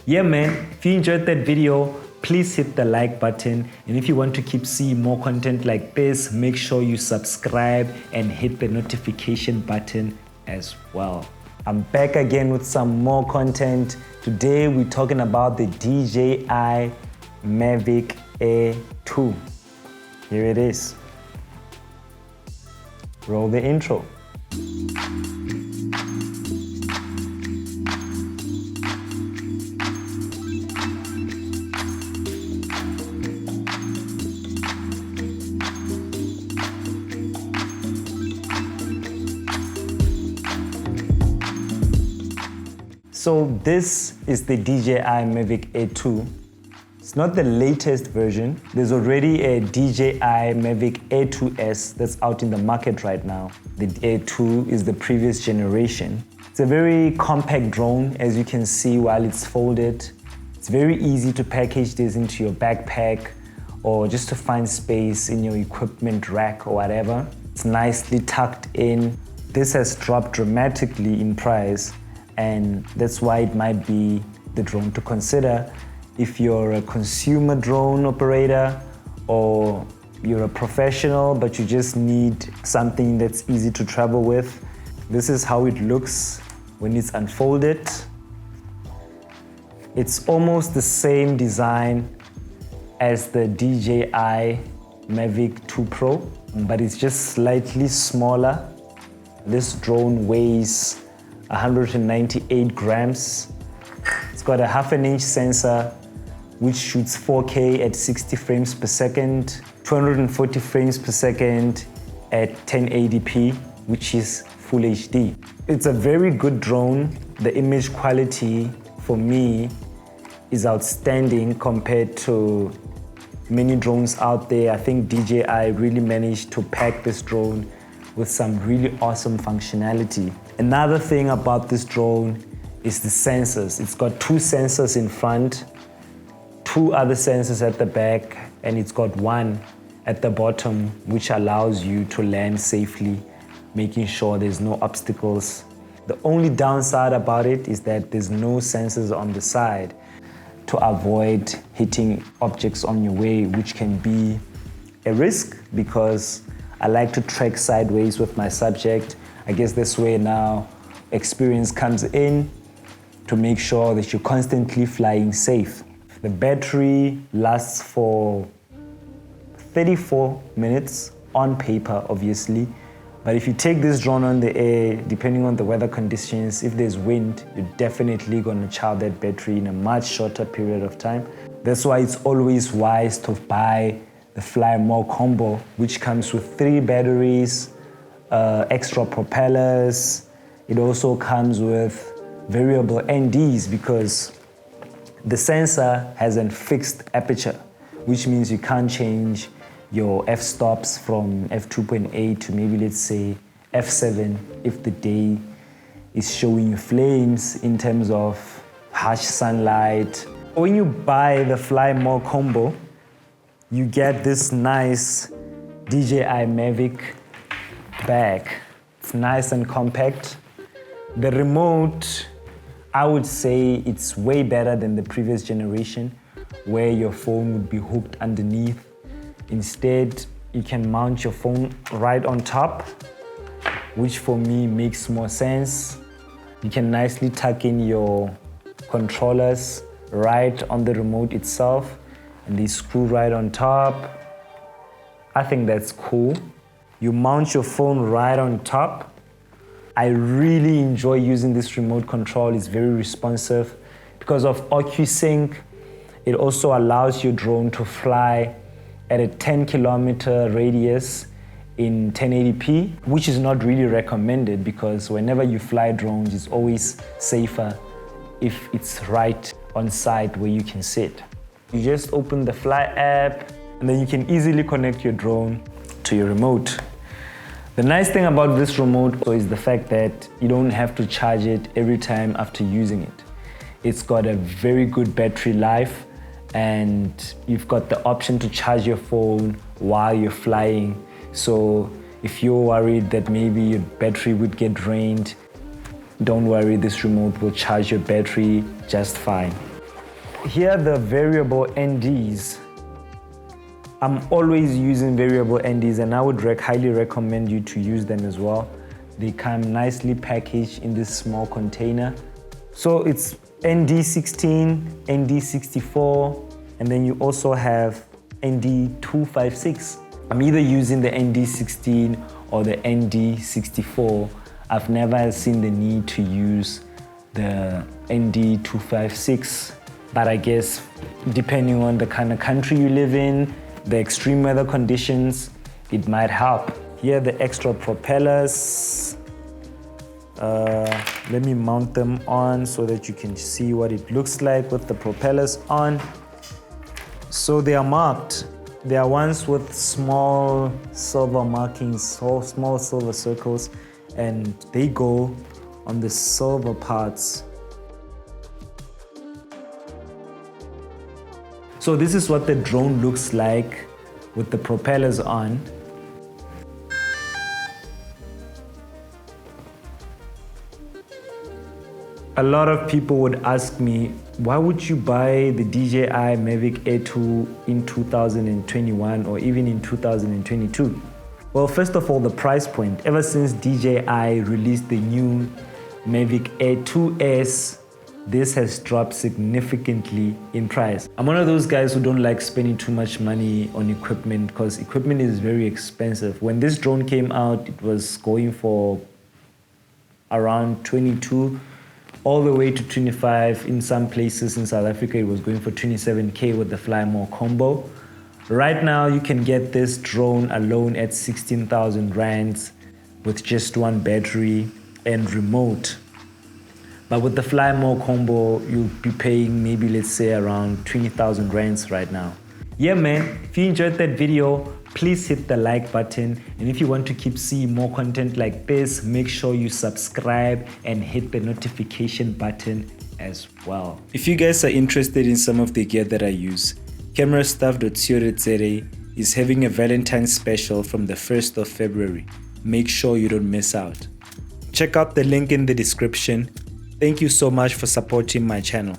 Yeah man, if you enjoyed that video, please hit the like button, and if you want to keep seeing more content like this, make sure you subscribe and hit the notification button as well. I'm back again with some more content. Today we're talking about the DJI Mavic Air 2. Here it is. Roll the intro. So this is the DJI Mavic Air 2. It's not the latest version. There's already a DJI Mavic Air 2S that's out in the market right now. The Air 2 is the previous generation. It's a very compact drone, as you can see while it's folded. It's very easy to package this into your backpack or just to find space in your equipment rack or whatever. It's nicely tucked in. This has dropped dramatically in price, and that's why it might be the drone to consider if you're a consumer drone operator or you're a professional but you just need something that's easy to travel with. This is how it looks when it's unfolded. It's almost the same design as the DJI Mavic 2 Pro, but it's just slightly smaller. This drone weighs 198 grams. It's got a 1/2 inch sensor which shoots 4K at 60 frames per second, 240 frames per second at 1080p, which is full HD. It's a very good drone. The image quality for me is outstanding compared to many drones out there. I think DJI really managed to pack this drone with some really awesome functionality. Another thing about this drone is the sensors. It's got 2 sensors in front, 2 other sensors at the back, and it's got 1 at the bottom, which allows you to land safely, making sure there's no obstacles. The only downside about it is that there's no sensors on the side to avoid hitting objects on your way, which can be a risk because I like to trek sideways with my subject. I guess this way now experience comes in to make sure that you're constantly flying safe. The battery lasts for 34 minutes on paper, obviously. But if you take this drone on the air, depending on the weather conditions, if there's wind, you're definitely gonna charge that battery in a much shorter period of time. That's why it's always wise to buy the Fly More combo, which comes with 3 batteries, extra propellers. It also comes with variable NDs because the sensor has a fixed aperture, which means you can't change your f-stops from f2.8 to maybe let's say f7 if the day is showing you flames in terms of harsh sunlight. When you buy the Fly More combo, you get this nice DJI Mavic bag. It's nice and compact. The remote, I would say it's way better than the previous generation where your phone would be hooked underneath. Instead, you can mount your phone right on top, which for me makes more sense. You can nicely tuck in your controllers right on the remote itself, and they screw right on top. I think that's cool. You mount your phone right on top. I really enjoy using this remote control. It's very responsive. Because of OcuSync, it also allows your drone to fly at a 10-kilometer radius in 1080p, which is not really recommended because whenever you fly drones, it's always safer if it's right on site where you can sit. You just open the Fly app and then you can easily connect your drone to your remote. The nice thing about this remote is the fact that you don't have to charge it every time after using it. It's got a very good battery life and you've got the option to charge your phone while you're flying. So if you're worried that maybe your battery would get drained, don't worry, this remote will charge your battery just fine. Here are the variable NDs. I'm always using variable NDs, and I would highly recommend you to use them as well. They come nicely packaged in this small container. So it's ND16, ND64, and then you also have ND256. I'm either using the ND16 or the ND64. I've never seen the need to use the ND256, but I guess depending on the kind of country you live in, the extreme weather conditions, it might help. Here are the extra propellers. Let me mount them on so that you can see what it looks like with the propellers on. So they are marked. They are ones with small silver markings, small silver circles, and they go on the silver parts. So this is what the drone looks like with the propellers on. A lot of people would ask me, why would you buy the DJI Mavic Air 2 in 2021 or even in 2022? Well, first of all, the price point. Ever since DJI released the new Mavic Air 2S, this has dropped significantly in price. I'm one of those guys who don't like spending too much money on equipment because equipment is very expensive. When this drone came out, it was going for around 22 all the way to 25. In some places in South Africa, it was going for 27K with the Fly More combo. Right now, you can get this drone alone at 16,000 rands with just one battery and remote. But with the Fly More combo, you'll be paying maybe, let's say, around 20,000 rands right now. Yeah, man, if you enjoyed that video, please hit the like button. And if you want to keep seeing more content like this, make sure you subscribe and hit the notification button as well. If you guys are interested in some of the gear that I use, camerastuff.co.za is having a Valentine's special from the 1st of February. Make sure you don't miss out. Check out the link in the description. Thank you so much for supporting my channel.